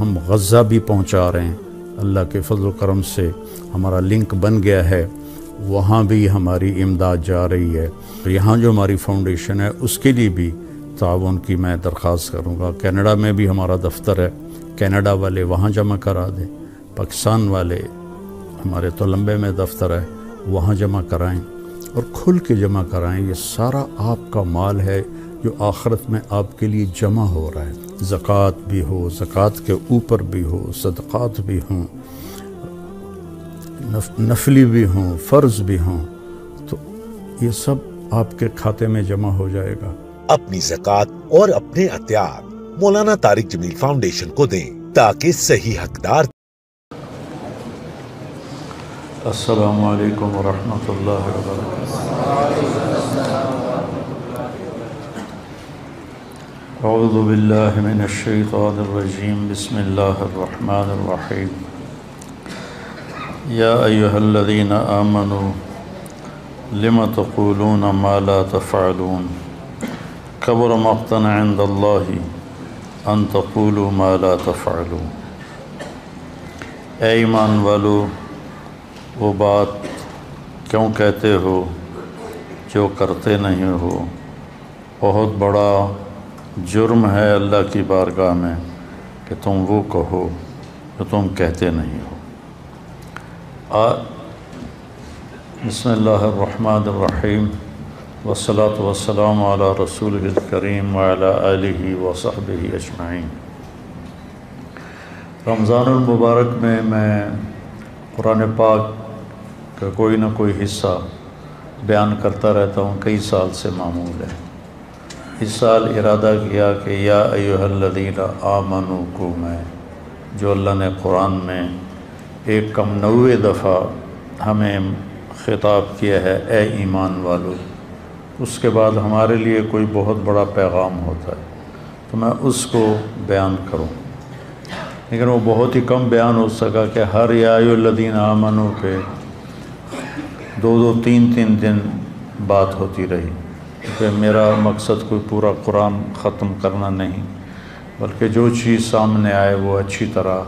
ہم غزہ بھی پہنچا رہے ہیں، اللہ کے فضل و کرم سے ہمارا لنک بن گیا ہے، وہاں بھی ہماری امداد جا رہی ہے۔ یہاں جو ہماری فاؤنڈیشن ہے اس کے لیے بھی تعاون کی میں درخواست کروں گا۔ کینیڈا میں بھی ہمارا دفتر ہے، کینیڈا والے وہاں جمع کرا دیں، پاکستان والے ہمارے تولمبے میں دفتر ہے وہاں جمع کرائیں، اور کھل کے جمع کرائیں۔ یہ سارا آپ کا مال ہے جو آخرت میں آپ کے لیے جمع ہو رہا ہے، زکوٰۃ بھی ہو، زکوٰۃ کے اوپر بھی ہو، صدقات بھی ہوں، نفلی بھی ہوں، فرض بھی ہوں، تو یہ سب آپ کے کھاتے میں جمع ہو جائے گا۔ اپنی زکوٰۃ اور اپنے عطیات مولانا طارق جمیل فاؤنڈیشن کو دیں تاکہ صحیح حقدار۔ السلام علیکم ورحمۃ اللہ وبرکاتہ۔ اعوذ باللہ من الشیطان الرجیم، بسم اللہ الرحمن الرحیم۔ یا ایہا الذین آمنوا لم تقولون ما لا تفعلون کبر مقتا عند اللہ ان تقولوا ما لا تفعلون۔ اے ایمان والو، وہ بات کیوں کہتے ہو جو کرتے نہیں ہو؟ بہت بڑا جرم ہے اللہ کی بارگاہ میں کہ تم وہ کہو جو تم کہتے نہیں ہو۔ بسم اللہ الرحمن الرحیم، والصلاة والسلام علی رسولہ الکریم وعلی آلہ وصحبہ اجمعین۔ رمضان المبارک میں قرآن پاک کا کوئی نہ کوئی حصہ بیان کرتا رہتا ہوں، کئی سال سے معمول ہے۔ اس سال ارادہ کیا کہ یا ایھا الذین آمنوا کو میں، جو اللہ نے قرآن میں 190 دفعہ ہمیں خطاب کیا ہے، اے ایمان والو، اس کے بعد ہمارے لیے کوئی بہت بڑا پیغام ہوتا ہے تو میں اس کو بیان کروں، لیکن وہ بہت ہی کم بیان ہو سکا کہ ہر یا ایھا الذین آمنوا پہ 2-3 دن بات ہوتی رہی، کہ میرا مقصد کوئی پورا قرآن ختم کرنا نہیں، بلکہ جو چیز سامنے آئے وہ اچھی طرح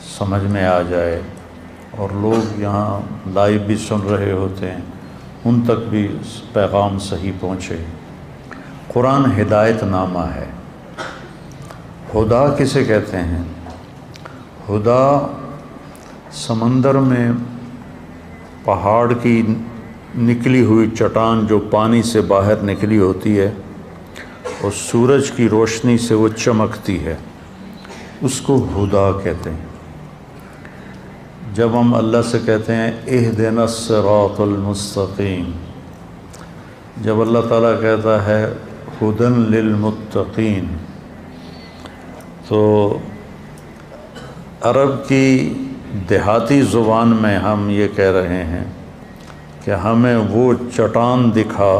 سمجھ میں آ جائے، اور لوگ یہاں لائیو بھی سن رہے ہوتے ہیں، ان تک بھی پیغام صحیح پہنچے۔ قرآن ہدایت نامہ ہے۔ ہدا کسے کہتے ہیں؟ ہدا سمندر میں پہاڑ کی نکلی ہوئی چٹان جو پانی سے باہر نکلی ہوتی ہے اور سورج کی روشنی سے وہ چمکتی ہے، اس کو ہدا کہتے ہیں۔ جب ہم اللہ سے کہتے ہیں اہدنا الصراط المستقیم، جب اللہ تعالیٰ کہتا ہے ہدن للمتقین، تو عرب کی دیہاتی زبان میں ہم یہ کہہ رہے ہیں کہ ہمیں وہ چٹان دکھا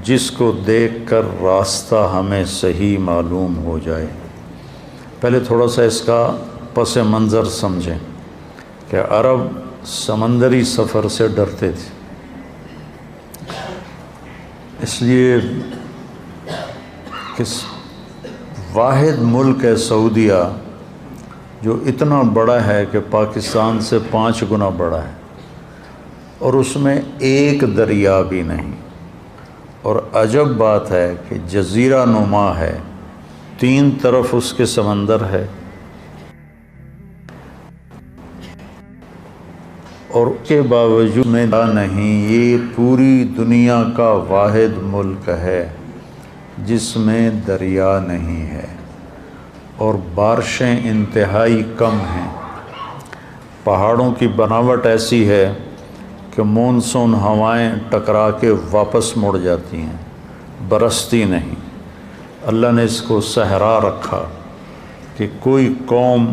جس کو دیکھ کر راستہ ہمیں صحیح معلوم ہو جائے۔ پہلے تھوڑا سا اس کا پس منظر سمجھیں کہ عرب سمندری سفر سے ڈرتے تھے، اس لیے کہ واحد ملک ہے سعودیہ جو اتنا بڑا ہے کہ پاکستان سے 5 گنا بڑا ہے، اور اس میں ایک دریا بھی نہیں، اور عجب بات ہے کہ جزیرہ نما ہے، 3 طرف اس کے سمندر ہے، اور اس کے باوجود میں نہیں، یہ پوری دنیا کا واحد ملک ہے جس میں دریا نہیں ہے، اور بارشیں انتہائی کم ہیں۔ پہاڑوں کی بناوٹ ایسی ہے کہ مونسون ہوائیں ٹکرا کے واپس مڑ جاتی ہیں، برستی نہیں۔ اللہ نے اس کو صحرا رکھا کہ کوئی قوم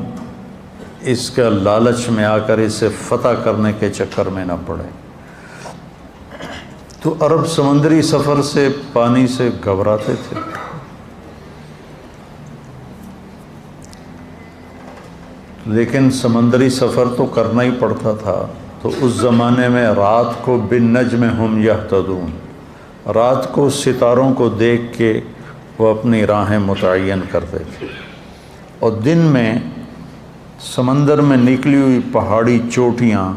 اس کا لالچ میں آ کر اسے فتح کرنے کے چکر میں نہ پڑے۔ تو عرب سمندری سفر سے، پانی سے گھبراتے تھے۔ لیکن سمندری سفر تو کرنا ہی پڑتا تھا، تو اس زمانے میں رات کو بالنجم ہم یہتدون، رات کو ستاروں کو دیکھ کے وہ اپنی راہیں متعین کرتے تھے۔ اور دن میں سمندر میں نکلی ہوئی پہاڑی چوٹیاں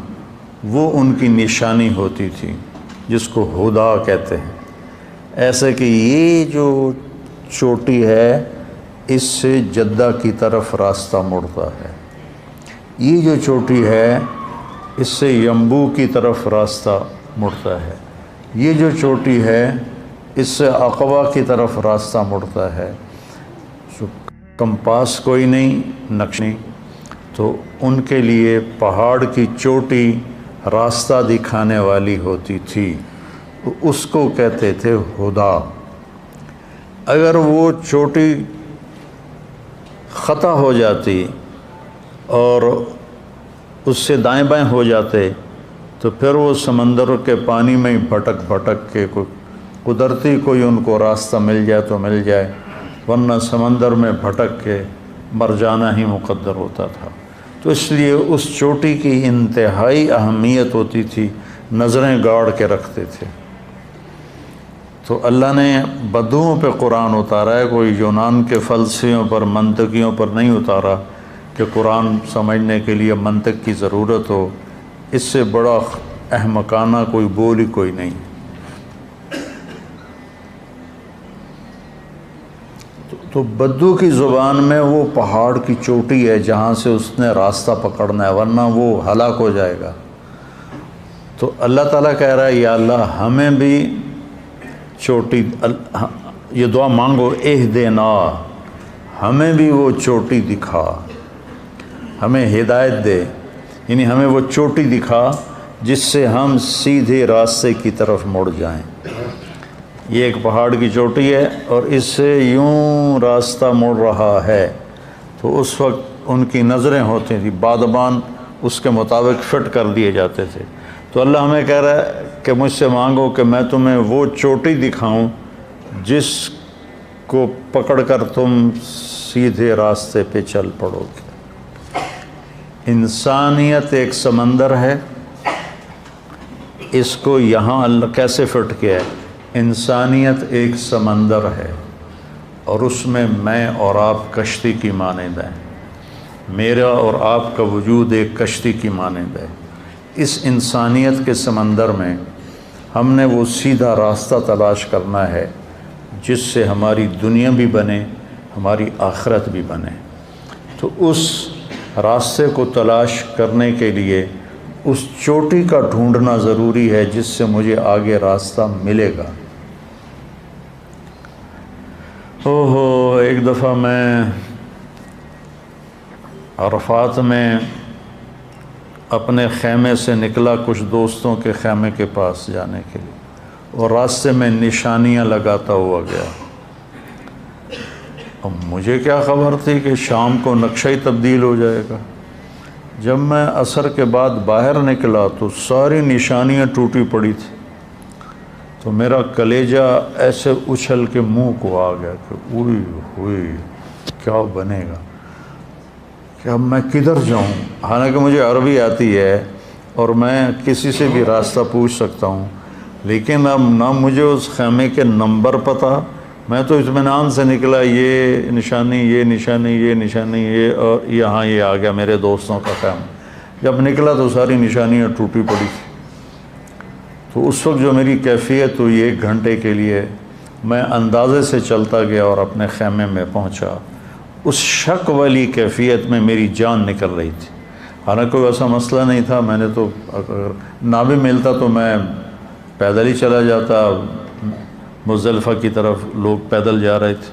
وہ ان کی نشانی ہوتی تھی، جس کو ہدا کہتے ہیں۔ ایسے کہ یہ جو چوٹی ہے اس سے جدہ کی طرف راستہ مڑتا ہے، یہ جو چوٹی ہے اس سے یمبو کی طرف راستہ مڑتا ہے، یہ جو چوٹی ہے اس سے عقبہ کی طرف راستہ مڑتا ہے۔ کمپاس کوئی نہیں، نقش نہیں، تو ان کے لیے پہاڑ کی چوٹی راستہ دکھانے والی ہوتی تھی، اس کو کہتے تھے ہدا۔ اگر وہ چوٹی خطا ہو جاتی اور اس سے دائیں بائیں ہو جاتے تو پھر وہ سمندر کے پانی میں ہی بھٹک بھٹک کے قدرتی کوئی ان کو راستہ مل جائے تو مل جائے، ورنہ سمندر میں بھٹک کے مر جانا ہی مقدر ہوتا تھا۔ تو اس لیے اس چوٹی کی انتہائی اہمیت ہوتی تھی، نظریں گاڑ کے رکھتے تھے۔ تو اللہ نے بدوؤں پہ قرآن اتارا ہے، کوئی یونان کے فلسفیوں پر، منطقیوں پر نہیں اتارا کہ قرآن سمجھنے کے لیے منطق کی ضرورت ہو۔ اس سے بڑا احمقانہ کوئی بول ہی کوئی نہیں۔ تو بدو کی زبان میں وہ پہاڑ کی چوٹی ہے جہاں سے اس نے راستہ پکڑنا ہے، ورنہ وہ ہلاک ہو جائے گا۔ تو اللہ تعالیٰ کہہ رہا ہے یا اللہ ہمیں بھی چوٹی، یہ دعا مانگو، اہدنا، ہمیں بھی وہ چوٹی دکھا، ہمیں ہدایت دے، یعنی ہمیں وہ چوٹی دکھا جس سے ہم سیدھے راستے کی طرف مڑ جائیں۔ یہ ایک پہاڑ کی چوٹی ہے اور اس سے یوں راستہ مڑ رہا ہے، تو اس وقت ان کی نظریں ہوتی تھیں، بادبان اس کے مطابق فٹ کر دیے جاتے تھے۔ تو اللہ ہمیں کہہ رہا ہے کہ مجھ سے مانگو کہ میں تمہیں وہ چوٹی دکھاؤں جس کو پکڑ کر تم سیدھے راستے پہ چل پڑو گے۔ انسانیت ایک سمندر ہے، اس کو یہاں اللہ کیسے فٹ کیا ہے؟ انسانیت ایک سمندر ہے اور اس میں اور آپ کشتی کی مانند ہیں، میرا اور آپ کا وجود ایک کشتی کی مانند ہے۔ اس انسانیت کے سمندر میں ہم نے وہ سیدھا راستہ تلاش کرنا ہے جس سے ہماری دنیا بھی بنے، ہماری آخرت بھی بنے۔ تو اس راستے کو تلاش کرنے کے لیے اس چوٹی کا ڈھونڈنا ضروری ہے جس سے مجھے آگے راستہ ملے گا۔ ایک دفعہ میں عرفات میں اپنے خیمے سے نکلا کچھ دوستوں کے خیمے کے پاس جانے کے لیے، اور راستے میں نشانیاں لگاتا ہوا گیا۔ اب مجھے کیا خبر تھی کہ شام کو نقشہ ہی تبدیل ہو جائے گا۔ جب میں عصر کے بعد باہر نکلا تو ساری نشانیاں ٹوٹی پڑی تھی، تو میرا کلیجہ ایسے اچھل کے منہ کو آ گیا کہ اوئی ہوئی کیا بنے گا، کہ اب میں کدھر جاؤں؟ حالانکہ مجھے عربی آتی ہے اور میں کسی سے بھی راستہ پوچھ سکتا ہوں، لیکن اب نہ مجھے اس خیمے کے نمبر پتہ، میں تو اطمینان سے نکلا، یہ نشانی، یہ نشانی، یہ نشانی، یہ، اور یہاں یہ آ گیا میرے دوستوں کا خیمہ۔ جب نکلا تو ساری نشانیاں ٹوٹی پڑی تھی۔ تو اس وقت جو میری کیفیت ہوئی، 1 گھنٹے کے لیے میں اندازے سے چلتا گیا اور اپنے خیمے میں پہنچا۔ اس شک والی کیفیت میں میری جان نکل رہی تھی، حالانکہ کوئی ایسا مسئلہ نہیں تھا، میں نے تو اگر نہ بھی ملتا تو میں پیدل ہی چلا جاتا، مزدلفہ کی طرف لوگ پیدل جا رہے تھے۔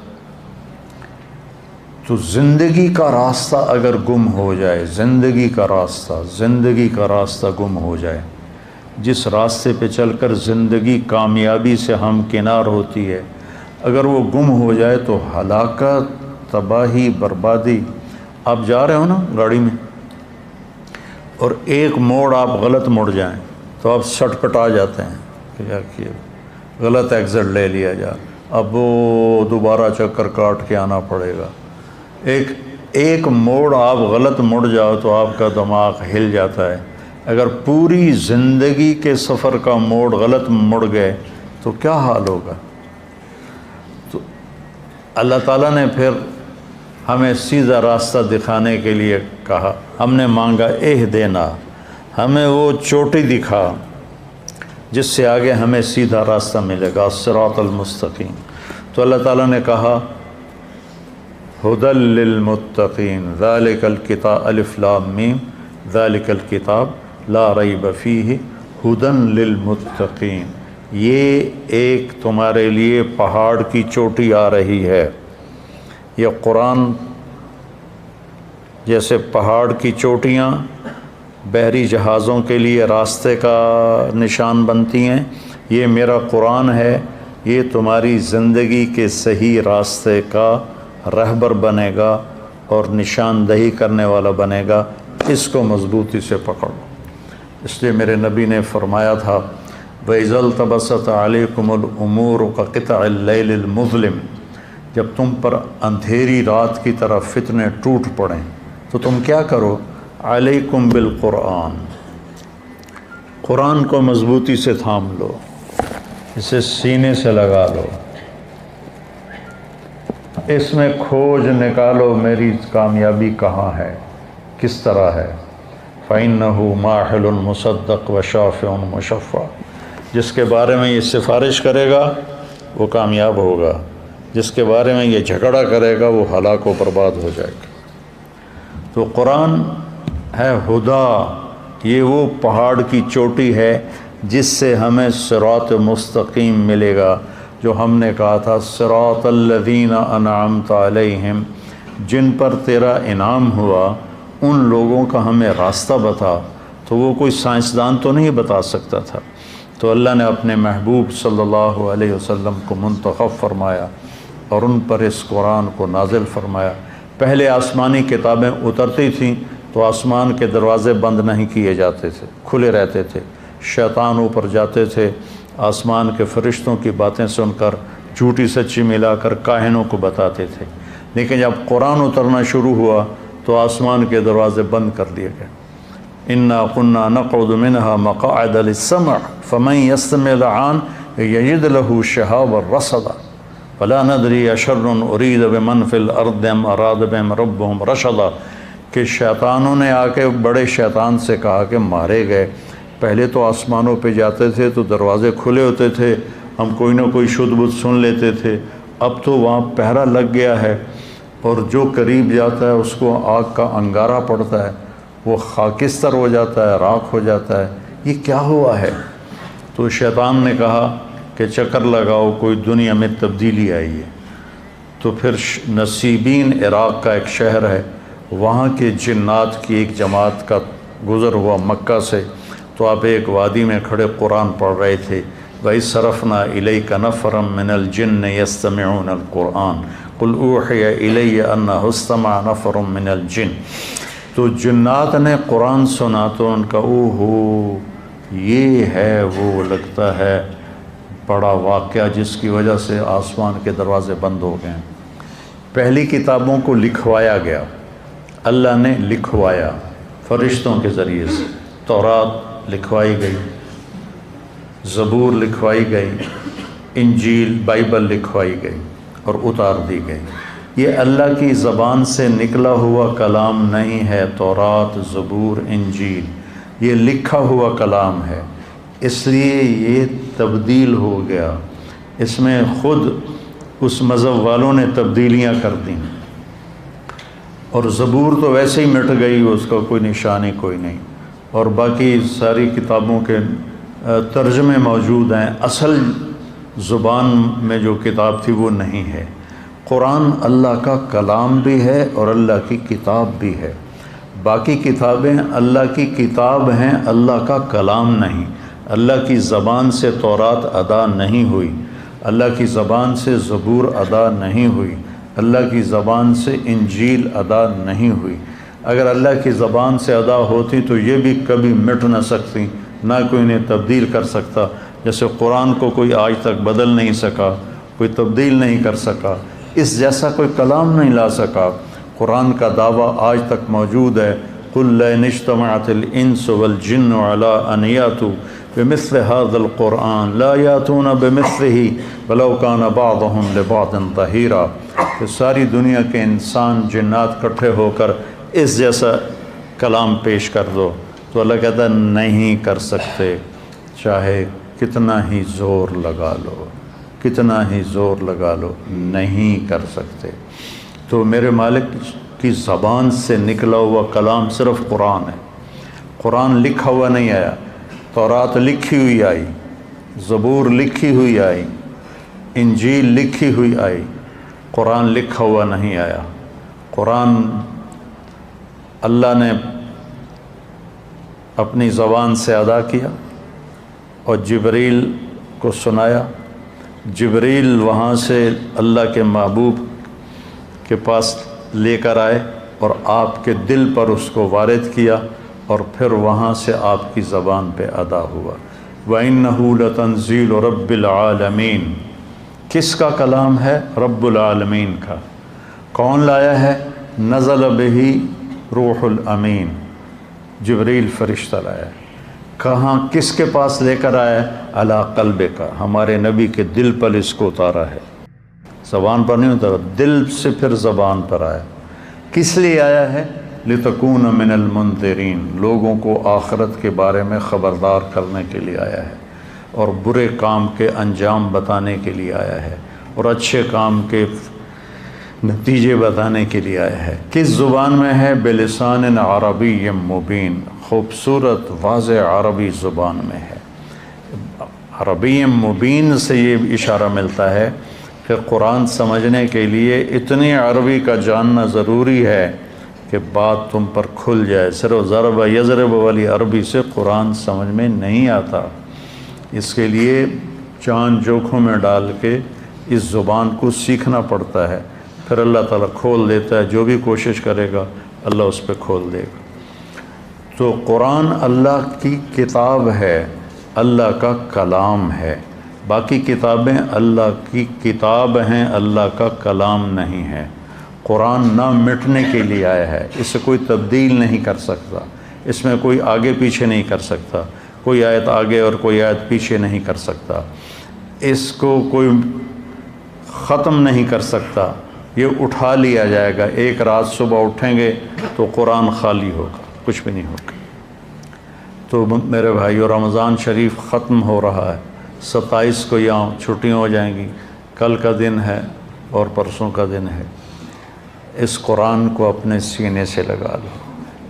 تو زندگی کا راستہ اگر گم ہو جائے، زندگی کا راستہ گم ہو جائے، جس راستے پہ چل کر زندگی کامیابی سے ہمکنار ہوتی ہے، اگر وہ گم ہو جائے تو ہلاکت، تباہی، بربادی۔ آپ جا رہے ہو نا گاڑی میں اور ایک موڑ آپ غلط مڑ جائیں تو آپ سٹ پٹا جاتے ہیں کہ کیا کیا، غلط ایگزٹ لے لیا جا، اب وہ دوبارہ چکر کاٹ کے آنا پڑے گا۔ ایک موڑ آپ غلط مڑ جاؤ تو آپ کا دماغ ہل جاتا ہے۔ اگر پوری زندگی کے سفر کا موڑ غلط مڑ گئے تو کیا حال ہوگا؟ تو اللہ تعالیٰ نے پھر ہمیں سیدھا راستہ دکھانے کے لیے کہا، ہم نے مانگا اہدنا، ہمیں وہ چوٹی دکھا جس سے آگے ہمیں سیدھا راستہ ملے گا، الصراط المستقیم۔ تو اللہ تعالیٰ نے کہا ھدی للمتقین ذالک الکتاب الف لام میم ذالک الکتاب لا ریب فیہ ھدی للمتقین، یہ ایک تمہارے لیے پہاڑ کی چوٹی آ رہی ہے۔ یہ قرآن جیسے پہاڑ کی چوٹیاں بحری جہازوں کے لیے راستے کا نشان بنتی ہیں، یہ میرا قرآن ہے، یہ تمہاری زندگی کے صحیح راستے کا رہبر بنے گا اور نشاندہی کرنے والا بنے گا، اس کو مضبوطی سے پکڑو۔ اس لیے میرے نبی نے فرمایا تھا وَإِذَا الْتَبَسَتْ عَلَيْكُمُ الْأُمُورُ كَقِطْعِ اللَّيْلِ الْمُظْلِمِ، جب تم پر اندھیری رات کی طرح فتنے ٹوٹ پڑیں تو تم کیا کرو؟ علیکم بالقرآن، قرآن کو مضبوطی سے تھام لو، اسے سینے سے لگا لو، اس میں کھوج نکالو میری کامیابی کہاں ہے، کس طرح ہے۔ فَإِنَّهُ مَاحِلٌ مُصَدَّقٌ وَشَافِعٌ مُشَفَّعٌ، جس کے بارے میں یہ سفارش کرے گا وہ کامیاب ہوگا، جس کے بارے میں یہ جھگڑا کرے گا وہ ہلاک و برباد ہو جائے گا۔ تو قرآن ہے ہدا، یہ وہ پہاڑ کی چوٹی ہے جس سے ہمیں صراط مستقیم ملے گا، جو ہم نے کہا تھا صراط الذین انعمت علیہم، جن پر تیرا انعام ہوا ان لوگوں کا ہمیں راستہ بتا۔ تو وہ کوئی سائنسدان تو نہیں بتا سکتا تھا، تو اللہ نے اپنے محبوب صلی اللہ علیہ وسلم کو منتخب فرمایا اور ان پر اس قرآن کو نازل فرمایا۔ پہلے آسمانی کتابیں اترتی تھیں تو آسمان کے دروازے بند نہیں کیے جاتے تھے، کھلے رہتے تھے، شیطان اوپر جاتے تھے، آسمان کے فرشتوں کی باتیں سن کر جھوٹی سچی ملا کر کاہنوں کو بتاتے تھے۔ لیکن جب قرآن اترنا شروع ہوا تو آسمان کے دروازے بند کر دیے گئے۔ انا كنا نقعد منها مقاعد للسمع فمن يستمع الآن يجد له شهابا رصدا ولا ندری اشر ارید بمن فی الارض ام اراد بهم ربهم رشدا، کہ شیطانوں نے آ کے بڑے شیطان سے کہا کہ مارے گئے، پہلے تو آسمانوں پہ جاتے تھے تو دروازے کھلے ہوتے تھے، ہم کوئی نہ کوئی شدھ بدھ سن لیتے تھے، اب تو وہاں پہرا لگ گیا ہے اور جو قریب جاتا ہے اس کو آگ کا انگارہ پڑتا ہے، وہ خاکستر ہو جاتا ہے، راکھ ہو جاتا ہے، یہ کیا ہوا ہے؟ تو شیطان نے کہا کہ چکر لگاؤ، کوئی دنیا میں تبدیلی آئی ہے۔ تو پھر نصیبین عراق کا ایک شہر ہے، وہاں کے جنات کی ایک جماعت کا گزر ہوا مکہ سے، تو آپ ایک وادی میں کھڑے قرآن پڑھ رہے تھے، وَإِذْ صَرَفْنَا إِلَيْكَ نَفَرًا مِّنَ الْجِنِّ يَسْتَمِعُونَ الْقُرْآنَ قُلْ أُوحِيَ إِلَيَّ أَنَّهُ اسْتَمَعَ نَفَرٌ مِّنَ الْجِنِّ، تو جنات نے قرآن سنا تو ان کا اوہو یہ ہے وہ لگتا ہے بڑا واقعہ جس کی وجہ سے آسمان کے دروازے بند ہو گئے۔ پہلی کتابوں کو لکھوایا گیا، اللہ نے لکھوایا فرشتوں کے ذریعے سے، تورات لکھوائی گئی، زبور لکھوائی گئی، انجیل بائبل لکھوائی گئی اور اتار دی گئی۔ یہ اللہ کی زبان سے نکلا ہوا کلام نہیں ہے، تورات، زبور، انجیل یہ لکھا ہوا کلام ہے، اس لیے یہ تبدیل ہو گیا، اس میں خود اس مذہب والوں نے تبدیلیاں کر دیں، اور زبور تو ویسے ہی مٹ گئی، اس کا کوئی نشان ہی کوئی نہیں، اور باقی ساری کتابوں کے ترجمے موجود ہیں، اصل زبان میں جو کتاب تھی وہ نہیں ہے۔ قرآن اللہ کا کلام بھی ہے اور اللہ کی کتاب بھی ہے، باقی کتابیں اللہ کی کتاب ہیں، اللہ کا کلام نہیں۔ اللہ کی زبان سے تورات ادا نہیں ہوئی، اللہ کی زبان سے زبور ادا نہیں ہوئی، اللہ کی زبان سے انجیل ادا نہیں ہوئی۔ اگر اللہ کی زبان سے ادا ہوتی تو یہ بھی کبھی مٹ نہ سکتی، نہ کوئی انہیں تبدیل کر سکتا، جیسے قرآن کو کوئی آج تک بدل نہیں سکا، کوئی تبدیل نہیں کر سکا، اس جیسا کوئی کلام نہیں لا سکا۔ قرآن کا دعویٰ آج تک موجود ہے، قُلْ لَئِنِ اجْتَمَعَتِ الْإِنسُ وَالْجِنُّ عَلَىٰ أَنْ يَأْتُوا بمثل هذا القرآن لا يأتون بمثله ولو كان بعضهم لبعض ظهيرا، کہ ساری دنیا کے انسان جنات کٹھے ہو کر اس جیسا کلام پیش کر دو، تو اللہ کہتا ہے نہیں کر سکتے، چاہے کتنا ہی زور لگا لو، کتنا ہی زور لگا لو، نہیں کر سکتے۔ تو میرے مالک کی زبان سے نکلا ہوا کلام صرف قرآن ہے۔ قرآن لکھا ہوا نہیں آیا، تورات لکھی ہوئی آئی، زبور لکھی ہوئی آئی، انجیل لکھی ہوئی آئی، قرآن لکھا ہوا نہیں آیا۔ قرآن اللہ نے اپنی زبان سے ادا کیا اور جبریل کو سنایا، جبریل وہاں سے اللہ کے محبوب کے پاس لے کر آئے اور آپ کے دل پر اس کو وارد کیا، اور پھر وہاں سے آپ کی زبان پہ ادا ہوا۔ وَإِنَّهُ لَتَنزِيلُ رَبِّ الْعَالَمِينَ، کس کا کلام ہے؟ رب العالمین کا۔ کون لایا ہے؟ نزل بہ روح الامین، جبریل فرشتہ لایا ہے۔ کہاں کس کے پاس لے کر آیا ہے؟ علی قلبک، ہمارے نبی کے دل پر اس کو اتارا ہے، زبان پر نہیں اتارا، دل سے پھر زبان پر آیا۔ کس لیے آیا ہے؟ لتکون من المنذرین، لوگوں کو آخرت کے بارے میں خبردار کرنے کے لیے آیا ہے، اور برے کام کے انجام بتانے کے لیے آیا ہے، اور اچھے کام کے نتیجے بتانے کے لیے آیا ہے۔ کس زبان میں ہے؟ بلسان عربی مبین، خوبصورت واضح عربی زبان میں ہے۔ عربی مبین سے یہ اشارہ ملتا ہے کہ قرآن سمجھنے کے لیے اتنی عربی کا جاننا ضروری ہے کہ بات تم پر کھل جائے۔ صرف ضرب یضرب والی عربی سے قرآن سمجھ میں نہیں آتا، اس کے لیے جان جوکھوں میں ڈال کے اس زبان کو سیکھنا پڑتا ہے، پھر اللہ تعالیٰ کھول دیتا ہے۔ جو بھی کوشش کرے گا اللہ اس پہ کھول دے گا۔ تو قرآن اللہ کی کتاب ہے، اللہ کا کلام ہے۔ باقی کتابیں اللہ کی کتاب ہیں، اللہ کا کلام نہیں ہے۔ قرآن نہ مٹنے کے لیے آیا ہے، اس سے کوئی تبدیل نہیں کر سکتا، اس میں کوئی آگے پیچھے نہیں کر سکتا، کوئی آیت آگے اور کوئی آیت پیچھے نہیں کر سکتا، اس کو کوئی ختم نہیں کر سکتا۔ یہ اٹھا لیا جائے گا، ایک رات صبح اٹھیں گے تو قرآن خالی ہوگا، کچھ بھی نہیں ہوگا۔ تو میرے بھائیو، رمضان شریف ختم ہو رہا ہے، 27 کو یہاں چھٹیاں ہو جائیں گی، کل کا دن ہے اور پرسوں کا دن ہے۔ اس قرآن کو اپنے سینے سے لگا لو،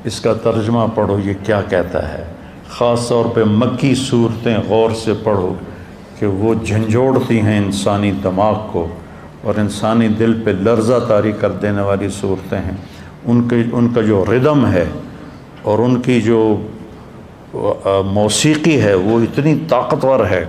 اس کا ترجمہ پڑھو، یہ کیا کہتا ہے۔ خاص طور پہ مکی صورتیں غور سے پڑھو کہ وہ جھنجھوڑتی ہیں انسانی دماغ کو اور انسانی دل پہ لرزہ طاری کر دینے والی صورتیں ہیں۔ ان کا جو ردم ہے اور ان کی جو موسیقی ہے وہ اتنی طاقتور ہے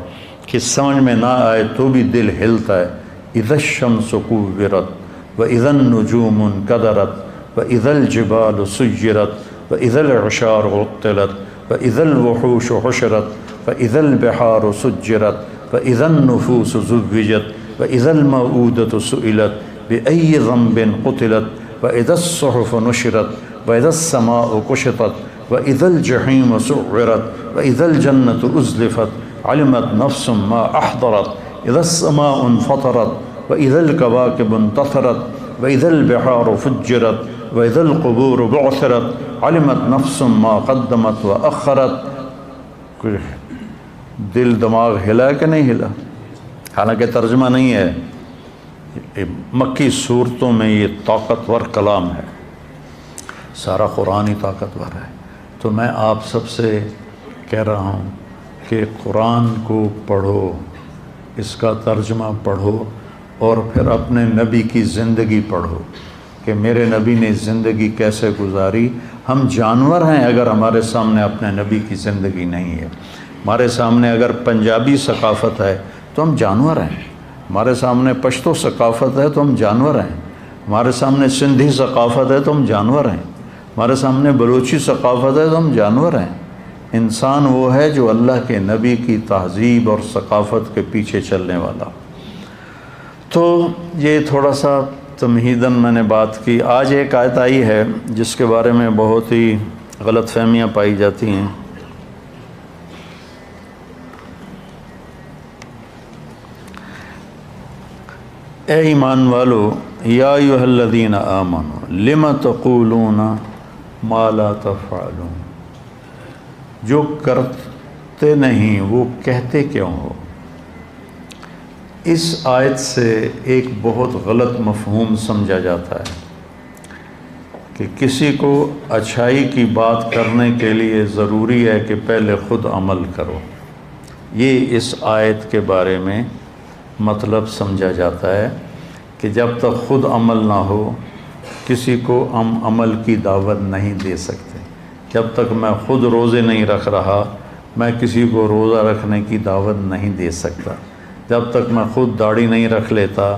کہ سمجھ میں نہ آئے تو بھی دل ہلتا ہے۔ اذا الشمس كورت واذا النجوم انكدرت واذا الجبال سيرت واذا العشار عطلت واذا الوحوش حشرت واذا البحار سجرت واذا النفوس زوجت واذا الموءودة سئلت بأي ذنب قتلت واذا الصحف نشرت واذا السماء كشطت وَإِذَا الْجَحِيمُ سُعِّرَتْ وَإِذَا الْجَنَّةُ أُزْلِفَتْ عَلِمَتْ نَفْسٌ مَا أَحْضَرَتْ إِذَا السَّمَاءُ انفطرت وَإِذَا الْكَوَاكِبُ انتثرت وَإِذَا الْبِحَارُ فُجِّرَتْ وَإِذَا الْقُبُورُ بُعْثِرَتْ عَلِمَتْ نَفْسٌ مَا قَدَّمَتْ وَأَخَّرَتْ۔ دل دماغ ہلا کہ نہیں ہلا؟ حالانکہ ترجمہ نہیں ہے، مکی صورتوں میں یہ طاقتور کلام ہے، سارا قرآن ہی طاقتور ہے۔ تو میں آپ سب سے کہہ رہا ہوں کہ قرآن کو پڑھو، اس کا ترجمہ پڑھو، اور پھر اپنے نبی کی زندگی پڑھو کہ میرے نبی نے زندگی کیسے گزاری۔ ہم جانور ہیں اگر ہمارے سامنے اپنے نبی کی زندگی نہیں ہے۔ ہمارے سامنے اگر پنجابی ثقافت ہے تو ہم جانور ہیں، ہمارے سامنے پشتو ثقافت ہے تو ہم جانور ہیں، ہمارے سامنے سندھی ثقافت ہے تو ہم جانور ہیں، ہمارے سامنے بلوچی ثقافت ہے تو ہم جانور ہیں۔ انسان وہ ہے جو اللہ کے نبی کی تہذیب اور ثقافت کے پیچھے چلنے والا۔ تو یہ تھوڑا سا تمہیداً میں نے بات کی۔ آج ایک آیت آئی ہے جس کے بارے میں بہت ہی غلط فہمیاں پائی جاتی ہیں۔ اے ایمان والو، یا ایھا الذین آمنوا لم تقولون ما لا تفعلون، جو کرتے نہیں وہ کہتے کیوں ہو۔ اس آیت سے ایک بہت غلط مفہوم سمجھا جاتا ہے کہ کسی کو اچھائی کی بات کرنے کے لیے ضروری ہے کہ پہلے خود عمل کرو۔ یہ اس آیت کے بارے میں مطلب سمجھا جاتا ہے کہ جب تک خود عمل نہ ہو کسی کو ہم عمل کی دعوت نہیں دے سکتے۔ جب تک میں خود روزے نہیں رکھ رہا میں کسی کو روزہ رکھنے کی دعوت نہیں دے سکتا۔ جب تک میں خود داڑھی نہیں رکھ لیتا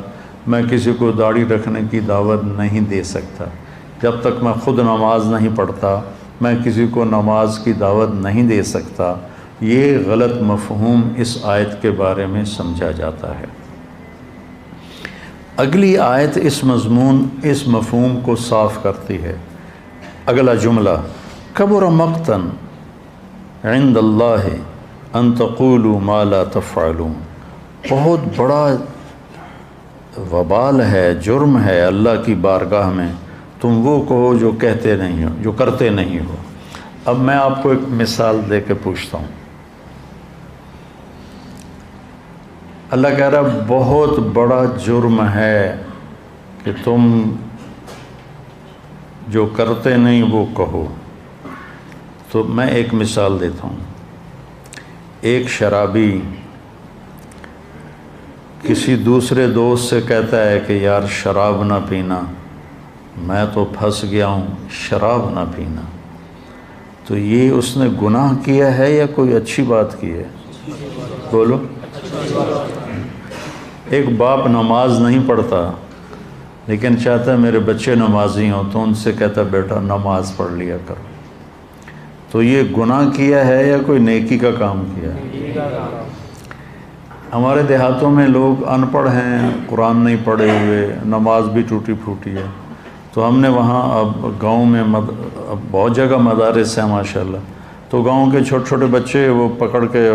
میں کسی کو داڑھی رکھنے کی دعوت نہیں دے سکتا۔ جب تک میں خود نماز نہیں پڑھتا میں کسی کو نماز کی دعوت نہیں دے سکتا۔ یہ غلط مفہوم اس آیت کے بارے میں سمجھا جاتا ہے۔ اگلی آیت اس مفہوم کو صاف کرتی ہے۔ اگلا جملہ، کبر مقتا عند اللہ ان تقولوا ما لا تفعلون، بہت بڑا وبال ہے، جرم ہے اللہ کی بارگاہ میں تم وہ کہو جو کہتے نہیں ہو، جو کرتے نہیں ہو۔ اب میں آپ کو ایک مثال دے کے پوچھتا ہوں۔ اللہ کہہ رہا ہے بہت بڑا جرم ہے کہ تم جو کرتے نہیں وہ کہو۔ تو میں ایک مثال دیتا ہوں۔ ایک شرابی کسی دوسرے دوست سے کہتا ہے کہ یار شراب نہ پینا، میں تو پھنس گیا ہوں، شراب نہ پینا۔ تو یہ اس نے گناہ کیا ہے یا کوئی اچھی بات کی ہے؟ بولو۔ ایک باپ نماز نہیں پڑھتا لیکن چاہتا ہے میرے بچے نمازی ہوں، تو ان سے کہتا بیٹا نماز پڑھ لیا کرو۔ تو یہ گناہ کیا ہے یا کوئی نیکی کا کام کیا ہے؟ ہمارے دیہاتوں میں لوگ ان پڑھ ہیں، قرآن نہیں پڑھے ہوئے، نماز بھی ٹوٹی پھوٹی ہے۔ تو ہم نے وہاں اب گاؤں میں اب بہت جگہ مدارس ہیں ماشاءاللہ، تو گاؤں کے چھوٹے چھوٹے بچے وہ پکڑ کے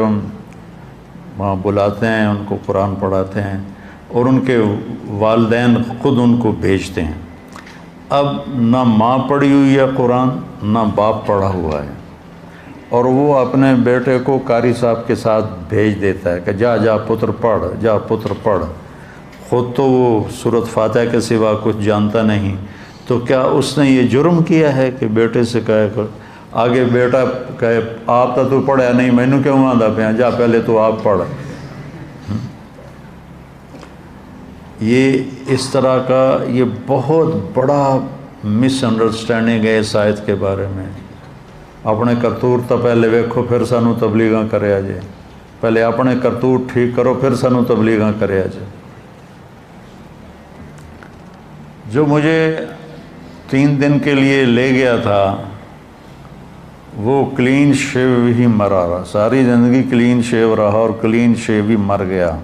وہاں بلاتے ہیں، ان کو قرآن پڑھاتے ہیں اور ان کے والدین خود ان کو بھیجتے ہیں۔ اب نہ ماں پڑھی ہوئی ہے قرآن نہ باپ پڑھا ہوا ہے، اور وہ اپنے بیٹے کو قاری صاحب کے ساتھ بھیج دیتا ہے کہ جا پتر پڑھ، جا پتر پڑھ۔ خود تو وہ سورۃ فاتحہ کے سوا کچھ جانتا نہیں، تو کیا اس نے یہ جرم کیا ہے کہ بیٹے سے کہے آگے بیٹا کہے آپ تو پڑھیا نہیں، مینوں کیوں آندا پیا، جا پہلے تو آپ پڑھ۔ یہ اس طرح کا یہ بہت بڑا مس انڈرسٹینڈنگ ہے اس آیت کے بارے میں۔ اپنے کرتوت تو پہلے ویکھو پھر سانو تبلیغاں کریا جے، پہلے اپنے کرتوت ٹھیک کرو پھر سانو تبلیغاں کریا جے۔ جو مجھے 3 دن کے لیے لے گیا تھا وہ کلین شیو ہی مرا رہا، ساری زندگی کلین شیو رہا اور کلین شیو ہی مر گیا۔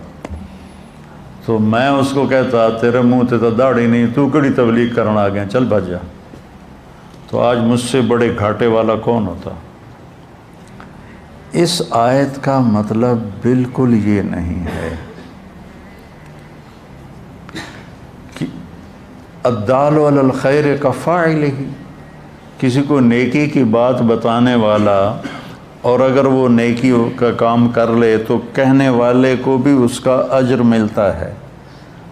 تو میں اس کو کہتا تیرے منہ تے تو داڑھی نہیں، تو کڑی تبلیغ کرنا آ گیا، چل بھاج جا۔ تو آج مجھ سے بڑے گھاٹے والا کون ہوتا؟ اس آیت کا مطلب بالکل یہ نہیں ہے کہ الدال علی الخیر کفاعلہ، کسی کو نیکی کی بات بتانے والا اور اگر وہ نیکی کا کام کر لے تو کہنے والے کو بھی اس کا اجر ملتا ہے۔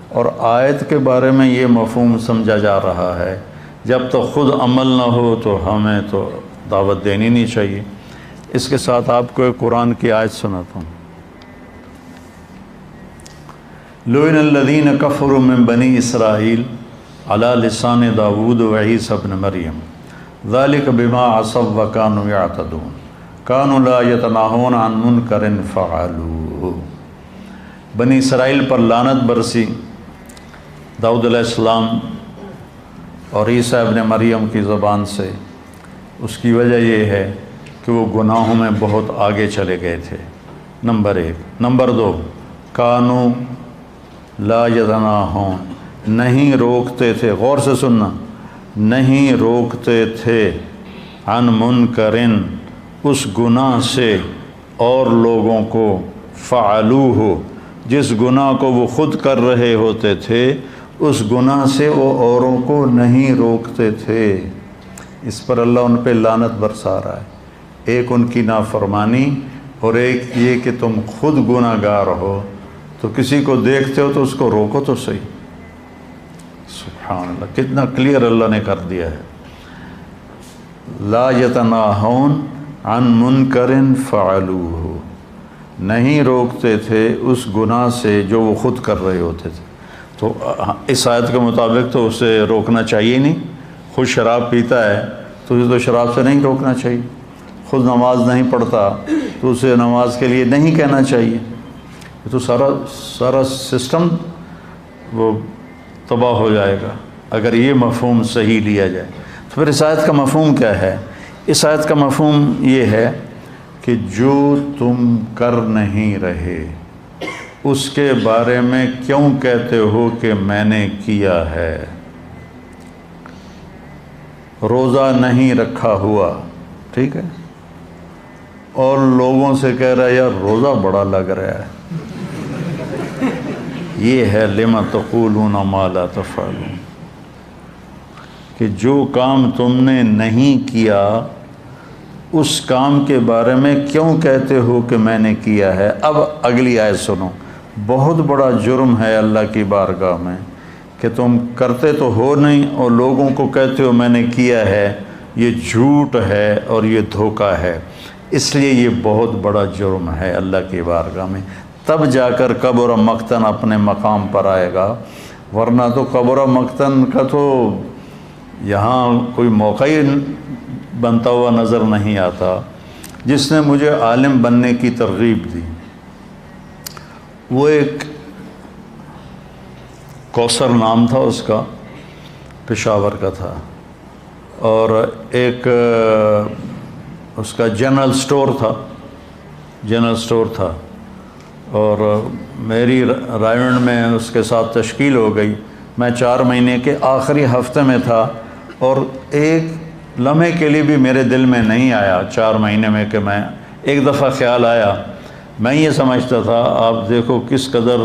اور آیت کے بارے میں یہ مفہوم سمجھا جا رہا ہے جب تک خود عمل نہ ہو تو ہمیں تو دعوت دینی نہیں چاہیے۔ اس کے ساتھ آپ کو ایک قرآن کی آیت سناتا ہوں۔ لعن الذین کفروا من بنی اسرائیل علی لسان داود و عیسی ابن مریم ذلک بما عصوا وکانوا یعتدون کانوا لا یتناہون عن منکر فعلوہ۔ بنی اسرائیل پر لعنت برسی داؤد علیہ السلام اور عیسیٰ ابن مریم کی زبان سے۔ اس کی وجہ یہ ہے کہ وہ گناہوں میں بہت آگے چلے گئے تھے، نمبر 1۔ نمبر 2، کانوا لا یتناہون، نہیں روکتے تھے، غور سے سننا، نہیں روکتے تھے عن منکرن، اس گناہ سے اور لوگوں کو، فعلوہ، جس گناہ کو وہ خود کر رہے ہوتے تھے اس گناہ سے وہ اوروں کو نہیں روکتے تھے۔ اس پر اللہ ان پہ لعنت برسا رہا ہے، ایک ان کی نافرمانی اور ایک یہ کہ تم خود گناہ گار ہو تو کسی کو دیکھتے ہو تو اس کو روکو تو صحیح۔ سبحان اللہ، کتنا کلیئر اللہ نے کر دیا ہے۔ لا یتناہون عن منکر فعلوہ، نہیں روکتے تھے اس گناہ سے جو وہ خود کر رہے ہوتے تھے۔ تو اس آیت کے مطابق تو اسے روکنا چاہیے نہیں۔ خود شراب پیتا ہے تو اسے تو شراب سے نہیں روکنا چاہیے، خود نماز نہیں پڑھتا تو اسے نماز کے لیے نہیں کہنا چاہیے، تو سارا سسٹم وہ تباہ ہو جائے گا اگر یہ مفہوم صحیح لیا جائے۔ تو پھر اس آیت کا مفہوم کیا ہے؟ اس آیت کا مفہوم یہ ہے کہ جو تم کر نہیں رہے اس کے بارے میں کیوں کہتے ہو کہ میں نے کیا ہے؟ روزہ نہیں رکھا ہوا، ٹھیک ہے، اور لوگوں سے کہہ رہا ہے یار روزہ بڑا لگ رہا ہے، یہ ہے لما تقولون ما لا تفعلون، کہ جو کام تم نے نہیں کیا اس کام کے بارے میں کیوں کہتے ہو کہ میں نے کیا ہے۔ اب اگلی آیت سنو، بہت بڑا جرم ہے اللہ کی بارگاہ میں کہ تم کرتے تو ہو نہیں اور لوگوں کو کہتے ہو میں نے کیا ہے، یہ جھوٹ ہے اور یہ دھوکہ ہے، اس لیے یہ بہت بڑا جرم ہے اللہ کی بارگاہ میں۔ تب جا کر کبر مقتن اپنے مقام پر آئے گا، ورنہ تو کبر مقتن کا تو یہاں کوئی موقع ہی بنتا ہوا نظر نہیں آتا۔ جس نے مجھے عالم بننے کی ترغیب دی وہ ایک کوثر نام تھا اس کا، پشاور کا تھا، اور ایک اس کا جنرل سٹور تھا، اور میری رائونڈ میں اس کے ساتھ تشکیل ہو گئی۔ میں 4 مہینے کے آخری ہفتے میں تھا اور ایک لمحے کے لیے بھی میرے دل میں نہیں آیا 4 مہینے میں کہ میں ایک دفعہ خیال آیا، میں یہ سمجھتا تھا، آپ دیکھو کس قدر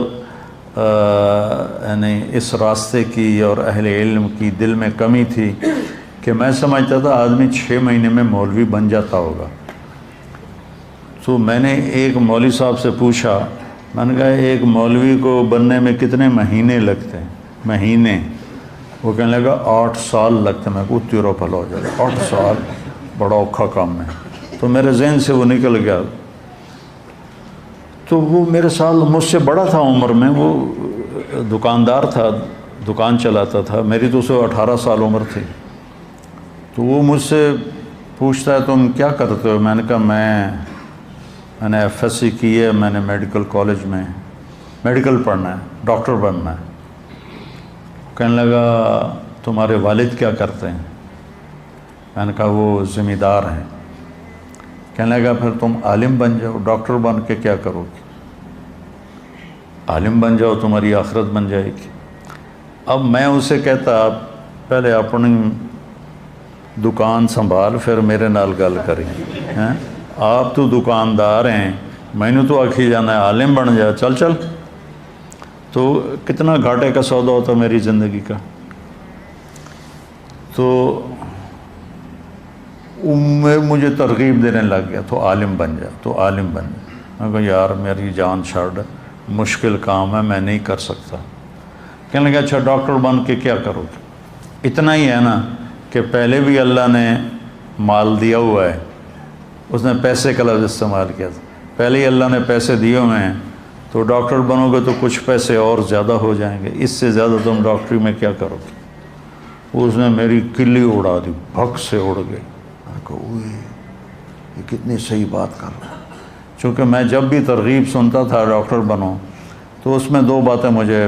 یعنی اس راستے کی اور اہل علم کی دل میں کمی تھی کہ میں سمجھتا تھا آدمی 6 مہینے میں مولوی بن جاتا ہوگا۔ تو میں نے ایک مولوی صاحب سے پوچھا، میں نے کہا ایک مولوی کو بننے میں کتنے مہینے لگتے ہیں؟ مہینے؟ وہ کہنے لگا 8 سال لگتے ہیں۔ میں کو تیرا بھلا ہو جائے گا، 8 سال بڑا اوکھا کام ہے۔ تو میرے ذہن سے وہ نکل گیا۔ تو وہ میرے سال مجھ سے بڑا تھا عمر میں، وہ دکاندار تھا، دکان چلاتا تھا، میری تو اسے 18 سال عمر تھی۔ تو وہ مجھ سے پوچھتا ہے تم کیا کرتے ہو؟ میں نے کہا میں نے FSC کی ہے، میں نے میڈیکل کالج میں میڈیکل پڑھنا ہے، ڈاکٹر بننا ہے۔ کہنے لگا تمہارے والد کیا کرتے ہیں؟ میں نے کہا وہ ذمہ دار ہیں۔ کہنے لگا پھر تم عالم بن جاؤ، ڈاکٹر بن کے کیا کرو گے؟ عالم بن جاؤ تمہاری آخرت بن جائے گی۔ اب میں اسے کہتا پہلے اپنی دکان سنبھال پھر میرے نال گل کریں، آپ تو دکاندار ہیں، میں نے تو آکھی جانا ہے عالم بن جا، چل تو کتنا گھاٹے کا سودا ہوتا میری زندگی کا۔ تو مجھے ترغیب دینے لگ گیا تو عالم بن جا، تو عالم بن جا۔ میں کہا یار میری جان چھاڑ، مشکل کام ہے، میں نہیں کر سکتا۔ کہنے لگا اچھا ڈاکٹر بن کے کیا کرو گے؟ اتنا ہی ہے نا کہ پہلے بھی اللہ نے مال دیا ہوا ہے، اس نے پیسے کا لفظ استعمال کیا تھا، پہلے ہی اللہ نے پیسے دیے ہوئے ہیں، تو ڈاکٹر بنو گے تو کچھ پیسے اور زیادہ ہو جائیں گے، اس سے زیادہ تم ڈاکٹری میں کیا کرو گے؟ اس نے میری کلی اڑا دی، بھگ سے اڑ گئی۔ میں کہا یہ کتنی صحیح بات کر رہا ہے۔ چونکہ میں جب بھی ترغیب سنتا تھا ڈاکٹر بنو تو اس میں 2 باتیں مجھے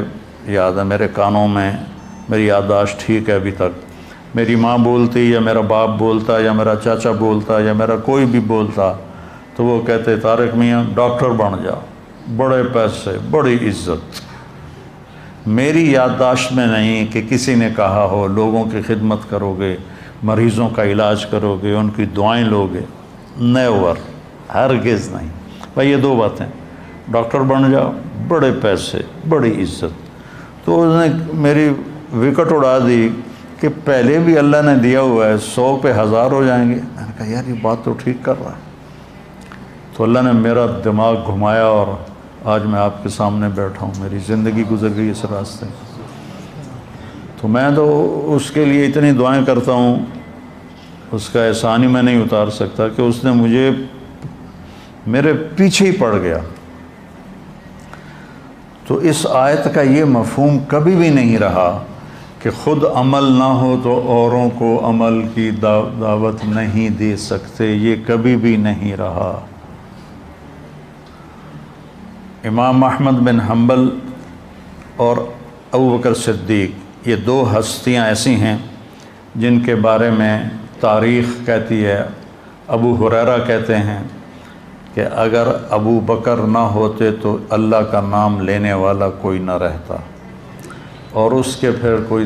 یاد ہیں میرے کانوں میں، میری یادداشت ٹھیک ہے ابھی تک۔ میری ماں بولتی یا میرا باپ بولتا یا میرا چاچا بولتا یا میرا کوئی بھی بولتا تو وہ کہتے طارق میاں ڈاکٹر بن جا، بڑے پیسے، بڑی عزت۔ میری یادداشت میں نہیں کہ کسی نے کہا ہو لوگوں کی خدمت کرو گے، مریضوں کا علاج کرو گے، ان کی دعائیں لوگے، نیور، ہرگز نہیں۔ بھائی یہ 2 باتیں۔ ڈاکٹر بن جا، بڑے پیسے، بڑی عزت۔ تو اس نے میری وکٹ اڑا دی کہ پہلے بھی اللہ نے دیا ہوا ہے، 100 پہ 1000 ہو جائیں گے۔ میں نے کہا یار یہ بات تو ٹھیک کر رہا ہے۔ تو اللہ نے میرا دماغ گھمایا اور آج میں آپ کے سامنے بیٹھا ہوں، میری زندگی گزر گئی اس راستے۔ تو میں تو اس کے لیے اتنی دعائیں کرتا ہوں، اس کا احسان ہی میں نہیں اتار سکتا کہ اس نے مجھے میرے پیچھے ہی پڑ گیا۔ تو اس آیت کا یہ مفہوم کبھی بھی نہیں رہا کہ خود عمل نہ ہو تو اوروں کو عمل کی دعوت نہیں دے سکتے، یہ کبھی بھی نہیں رہا۔ امام احمد بن حنبل اور ابوبکر صدیق، یہ 2 ہستیاں ایسی ہیں جن کے بارے میں تاریخ کہتی ہے، ابو ہریرہ کہتے ہیں کہ اگر ابو بکر نہ ہوتے تو اللہ کا نام لینے والا کوئی نہ رہتا۔ اور اس کے پھر کوئی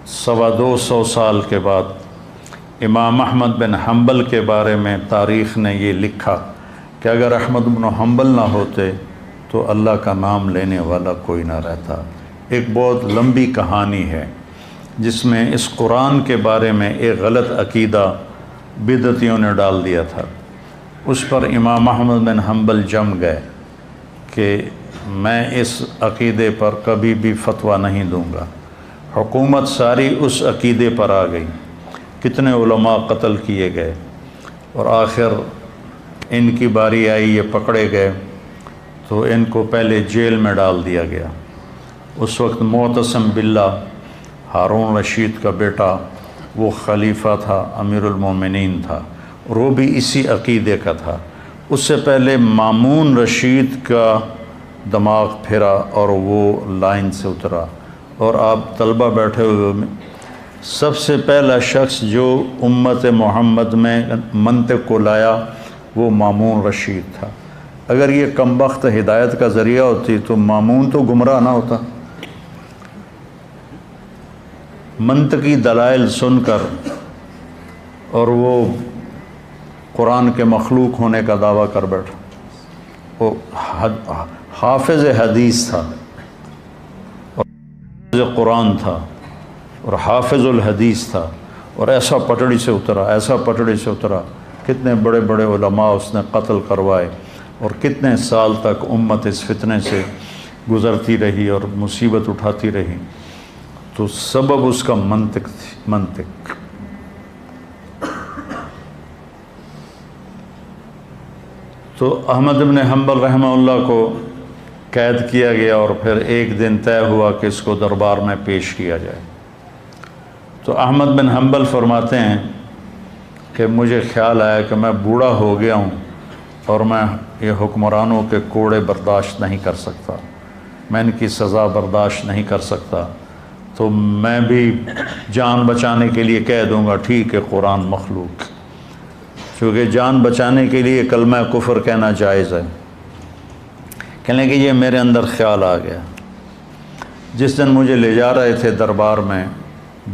250 سال کے بعد امام احمد بن حنبل کے بارے میں تاریخ نے یہ لکھا کہ اگر احمد بن حنبل نہ ہوتے تو اللہ کا نام لینے والا کوئی نہ رہتا۔ ایک بہت لمبی کہانی ہے جس میں اس قرآن کے بارے میں ایک غلط عقیدہ بدعتیوں نے ڈال دیا تھا۔ اس پر امام احمد بن حنبل جم گئے کہ میں اس عقیدے پر کبھی بھی فتویٰ نہیں دوں گا۔ حکومت ساری اس عقیدے پر آ گئی، کتنے علماء قتل کیے گئے، اور آخر ان کی باری آئی، یہ پکڑے گئے تو ان کو پہلے جیل میں ڈال دیا گیا۔ اس وقت معتصم باللہ، ہارون رشید کا بیٹا، وہ خلیفہ تھا، امیر المومنین تھا، اور وہ بھی اسی عقیدے کا تھا۔ اس سے پہلے مامون رشید کا دماغ پھرا اور وہ لائن سے اترا، اور آپ طلبہ بیٹھے ہوئے، سب سے پہلا شخص جو امت محمد میں منطق کو لایا وہ مامون رشید تھا۔ اگر یہ کمبخت ہدایت کا ذریعہ ہوتی تو مامون تو گمراہ نہ ہوتا۔ منطقی دلائل سن کر، اور وہ قرآن کے مخلوق ہونے کا دعویٰ کر بیٹھا۔ وہ حافظ حدیث تھا، اور حافظ قرآن تھا، اور حافظ الحدیث تھا، اور ایسا پٹڑی سے اترا، ایسا پٹڑی سے اترا، کتنے بڑے بڑے علماء اس نے قتل کروائے، اور کتنے سال تک امت اس فتنے سے گزرتی رہی اور مصیبت اٹھاتی رہی۔ تو سبب اس کا منطق تھی، منطق۔ تو احمد بن حنبل رحمہ اللہ کو قید کیا گیا، اور پھر ایک دن طے ہوا کہ اس کو دربار میں پیش کیا جائے۔ تو احمد بن حنبل فرماتے ہیں کہ مجھے خیال آیا کہ میں بوڑھا ہو گیا ہوں اور میں یہ حکمرانوں کے کوڑے برداشت نہیں کر سکتا، میں ان کی سزا برداشت نہیں کر سکتا، تو میں بھی جان بچانے کے لیے کہہ دوں گا ٹھیک ہے قرآن مخلوق، چونکہ جان بچانے کے لیے کلمہ کفر کہنا جائز ہے۔ کہنے کہ یہ میرے اندر خیال آ گیا۔ جس دن مجھے لے جا رہے تھے دربار میں،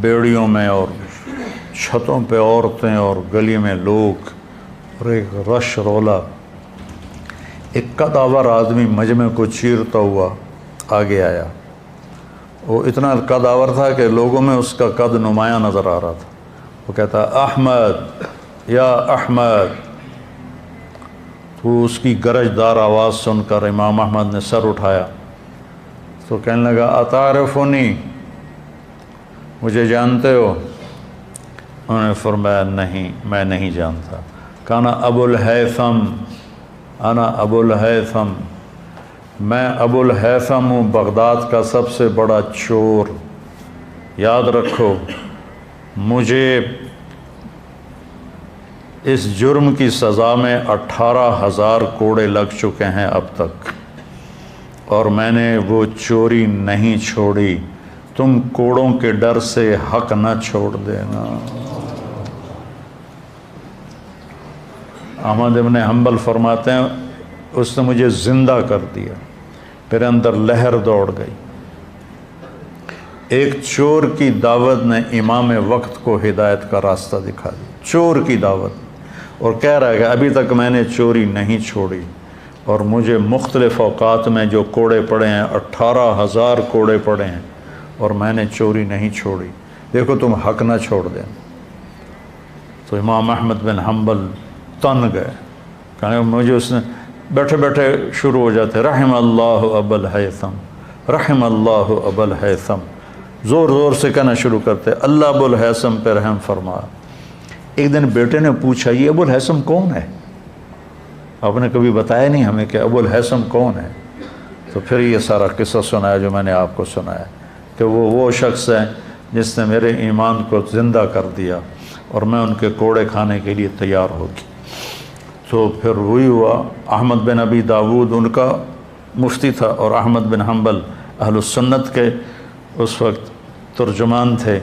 بیڑیوں میں اور چھتوں پہ عورتیں اور گلی میں لوگ اور ایک رش رولا، ایک قدآور آدمی مجمع کو چیرتا ہوا آگے آیا۔ وہ اتنا قدآور تھا کہ لوگوں میں اس کا قد نمایاں نظر آ رہا تھا۔ وہ کہتا احمد یا احمد۔ تو اس کی گرجدار آواز سن کر امام احمد نے سر اٹھایا تو کہنے لگا اتعرفنی، مجھے جانتے ہو؟ انہوں نے فرمایا نہیں، میں نہیں جانتا۔ کانا ابو الہیثم، انا ابو الہیثم، میں ابو الہیثم ہوں، بغداد کا سب سے بڑا چور۔ یاد رکھو مجھے اس جرم کی سزا میں 18,000 کوڑے لگ چکے ہیں اب تک، اور میں نے وہ چوری نہیں چھوڑی، تم کوڑوں کے ڈر سے حق نہ چھوڑ دینا۔ احمد ابن حنبل فرماتے ہیں اس نے مجھے زندہ کر دیا، میرے اندر لہر دوڑ گئی۔ ایک چور کی دعوت نے امام وقت کو ہدایت کا راستہ دکھا دیا، چور کی دعوت، اور کہہ رہا ہے کہ ابھی تک میں نے چوری نہیں چھوڑی، اور مجھے مختلف اوقات میں جو کوڑے پڑے ہیں 18,000 کوڑے پڑے ہیں، اور میں نے چوری نہیں چھوڑی، دیکھو تم حق نہ چھوڑ دیں۔ تو امام احمد بن حنبل تن گئے، کہنے مجھے اس نے بیٹھے بیٹھے شروع ہو جاتے رحم اللہ ابا الہیثم، رحم اللہ ابا الہیثم، زور زور سے کہنا شروع کرتے اللہ ابو الہیثم پہ رحم فرما۔ ایک دن بیٹے نے پوچھا یہ ابو الہیثم کون ہے؟ آپ نے کبھی بتایا نہیں ہمیں کہ ابو الہیثم کون ہے؟ تو پھر یہ سارا قصہ سنایا جو میں نے آپ کو سنایا، کہ وہ شخص ہے جس نے میرے ایمان کو زندہ کر دیا اور میں ان کے کوڑے کھانے کے لیے تیار ہو گئی۔ تو پھر وہی ہوا، احمد بن ابی داود ان کا مفتی تھا، اور احمد بن حنبل اہل السنت کے اس وقت ترجمان تھے۔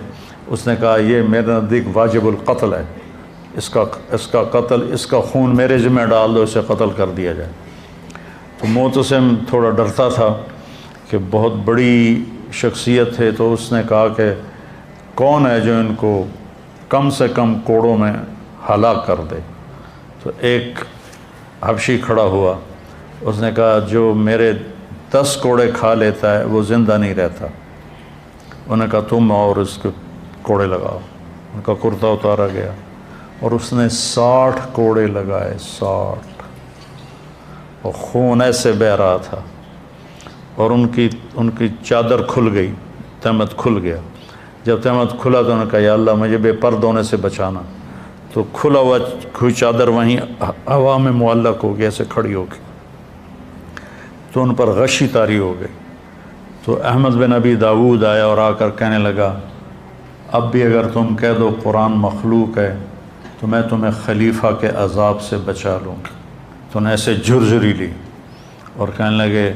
اس نے کہا یہ میرے نزدیک واجب القتل ہے، اس کا قتل، اس کا خون میرے ذمہ ڈال دو، اسے قتل کر دیا جائے۔ تو معتصم تھوڑا ڈرتا تھا کہ بہت بڑی شخصیت ہے، تو اس نے کہا کہ کون ہے جو ان کو کم سے کم کوڑوں میں ہلاک کر دے؟ تو ایک حبشی کھڑا ہوا، اس نے کہا جو میرے 10 کوڑے کھا لیتا ہے وہ زندہ نہیں رہتا۔ انہوں نے کہا تم اور اس کے کوڑے لگاؤ۔ ان کا کرتا اتارا گیا اور اس نے 60 کوڑے لگائے، 60، اور خون ایسے بہہ رہا تھا، اور ان کی چادر کھل گئی، تہمت کھل گیا۔ جب تہمت کھلا تو انہوں نے کہا یا اللہ مجھے بے پرد ہونے سے بچانا۔ تو کھلا ہوا کوئی چادر وہیں ہوا میں معلق ہو گیا، ایسے کھڑی ہو گئی، تو ان پر غشی طاری ہو گئی۔ تو احمد بن ابی داود آیا اور آ کر کہنے لگا اب بھی اگر تم کہہ دو قرآن مخلوق ہے تو میں تمہیں خلیفہ کے عذاب سے بچا لوں گا۔ تو نے ایسے جھرجھری لی اور کہنے لگے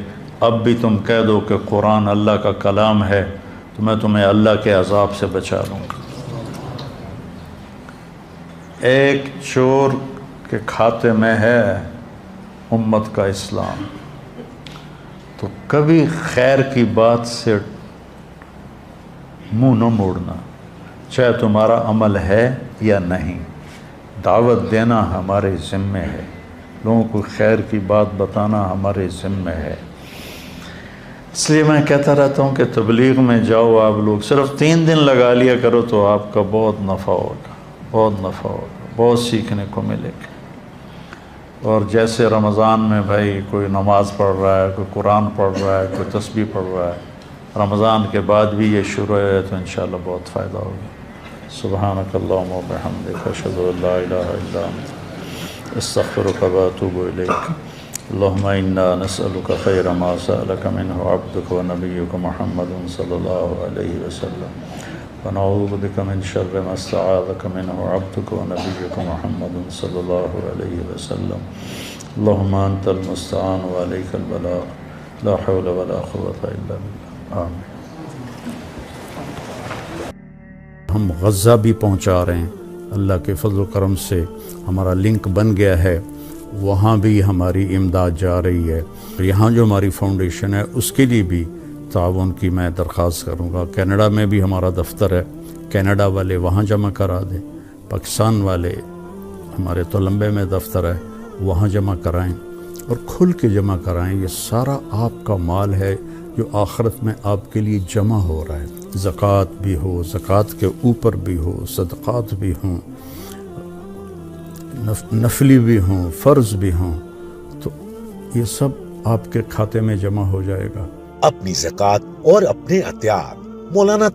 اب بھی تم کہہ دو کہ قرآن اللہ کا کلام ہے تو میں تمہیں اللہ کے عذاب سے بچا لوں گا۔ ایک چور کے کھاتے میں ہے امت کا اسلام، تو کبھی خیر کی بات سے منہ نہ موڑنا، چاہے تمہارا عمل ہے یا نہیں۔ دعوت دینا ہمارے ذمہ ہے، لوگوں کو خیر کی بات بتانا ہمارے ذمہ ہے۔ اس لیے میں کہتا رہتا ہوں کہ تبلیغ میں جاؤ آپ لوگ، صرف 3 دن لگا لیا کرو تو آپ کا بہت نفع ہوگا، بہت نفع ہوگا، بہت سیکھنے کو ملے گا۔ اور جیسے رمضان میں بھائی کوئی نماز پڑھ رہا ہے، کوئی قرآن پڑھ رہا ہے، کوئی تسبیح پڑھ رہا ہے، رمضان کے بعد بھی یہ شروع ہے تو انشاءاللہ بہت فائدہ ہوگا۔ سبحانک اللہم و بحمدک، اشہد ان لا الہ الا انت، استغفرک و اتوب الیک۔ اللہم انا نسألک خیر ما سألک منہ عبدک و نبیک محمد صلی اللہ علیہ وسلم، ونعوذ بک من شر ما استعاذک منہ عبدک و نبیک محمد صلی اللہ علیہ وسلم۔ اللہم انت المستعان و علیک البلاغ، لا حول ولا قوة الا باللہ، آمین۔ ہم غزہ بھی پہنچا رہے ہیں، اللہ کے فضل و کرم سے ہمارا لنک بن گیا ہے، وہاں بھی ہماری امداد جا رہی ہے۔ یہاں جو ہماری فاؤنڈیشن ہے اس کے لیے بھی تعاون کی میں درخواست کروں گا۔ کینیڈا میں بھی ہمارا دفتر ہے، کینیڈا والے وہاں جمع کرا دیں، پاکستان والے ہمارے تولمبے میں دفتر ہے وہاں جمع کرائیں، اور کھل کے جمع کرائیں۔ یہ سارا آپ کا مال ہے جو آخرت میں آپ کے لیے جمع ہو رہا ہے۔ زکوٰۃ بھی ہو، زکوٰۃ کے اوپر بھی ہو، صدقات بھی ہوں، نفلی بھی ہوں، فرض بھی ہوں، تو یہ سب آپ کے کھاتے میں جمع ہو جائے گا۔ اپنی زکوٰۃ اور اپنے عطیات مولانا